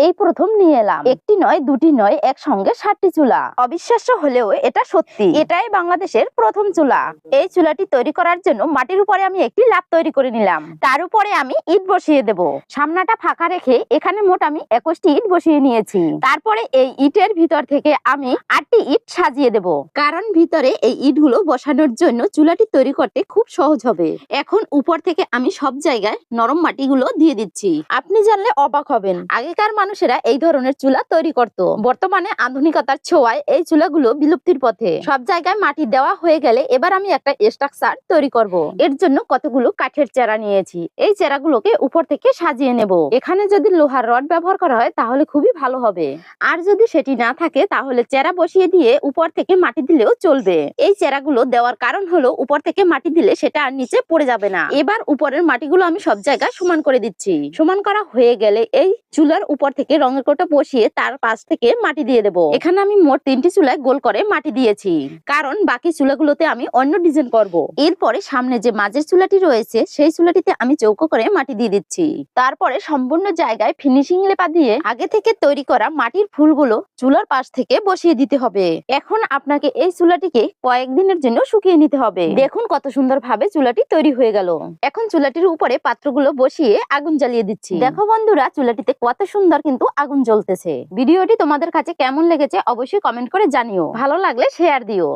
এই প্রথম নিয়ে এলাম। একটি নয়, দুটি নয়, একসঙ্গে 7টি চুলা। অবিশ্বাস্য হলেও এটা সত্যি। এটাই বাংলাদেশের প্রথম চুলা। এই চুলাটি তৈরি করার জন্য মাটির উপরে আমি একটি লাপ তৈরি করে নিলাম। তার উপরে আমি ইট বসিয়ে দেব। সামনাটা ফাঁকা রেখে এখানে মোট আমি 21টি ইট বসিয়ে নিয়েছি। তারপরে এই ইটের ভিতর থেকে আমি 8টি ইট সাজিয়ে দেব, কারণ ভিতরে এই ইটগুলো বসানোর জন্য চুলাটি তৈরি করতে খুব সহজ হবে। এখন উপর থেকে আমি সব জায়গায় নরম মাটিগুলো দিয়ে দিচ্ছি। আপনি জানলে অবাক হবেন, আগেকার মানুষেরা এই ধরনের চুলা তৈরি করত। বর্তমানে আধুনিকতার ছোঁয়ায় এই চুলাগুলো বিলুপ্তির পথে। সব জায়গায় মাটি দেওয়া হয়ে গেলে এবার আমি একটা স্ট্রাকচার তৈরি করব। এর জন্য কতগুলো কাঠের চেরা নিয়েছি। এই চেরাগুলোকে উপর থেকে সাজিয়ে নেব। এখানে যদি লোহার রড ব্যবহার করা হয় তাহলে খুবই ভালো হবে, আর যদি সেটি না থাকে তাহলে চেরা বসিয়ে দিয়ে উপর থেকে মাটি দিলেও চলবে। এই চেরাগুলো দেওয়ার কারণ হলো উপর থেকে মাটি দিলে সেটা আর নিচে পড়ে যাবে না। এবার উপরের মাটিগুলো আমি সব জায়গায় সমান করে দিচ্ছি। সমান করা হয়ে গেলে এই চুলার উপর থেকে রঙের কোটা বসিয়ে তার পাশ থেকে মাটি দিয়ে দেব। এখানে আমি মোট 3টি চুলায় গোল করে মাটি দিয়েছি, কারণ বাকি চুলাগুলোতে আমি অন্য ডিজাইন করব। এরপরে সামনে যে মাঝের চুলাটি রয়েছে সেই চুলাটিতে আমি চৌকো করে মাটি দিয়ে দিচ্ছি। তারপরে সম্পূর্ণ জায়গায় ফিনিশিং লেপা দিয়ে আগে থেকে তৈরি করা মাটির ফুলগুলো চুলার পাশ থেকে বসিয়ে দিতে হবে। এখন আপনাকে এই চুলাটিকে কয়েকদিনের জন্য শুকিয়ে নিতে হবে। দেখুন কত সুন্দর ভাবে চুলাটি তৈরি হয়ে গেল। এখন চুলাটির উপরে পাত্রগুলো বসিয়ে আগুন জ্বালিয়ে দিচ্ছি। দেখো বন্ধুরা, চুলাটিতে কত সুন্দর কিন্তু আগুন জ্বলতেছে। ভিডিওটি তোমাদের কাছে কেমন লেগেছে অবশ্যই কমেন্ট করে জানিও। ভালো লাগলে শেয়ার দিও।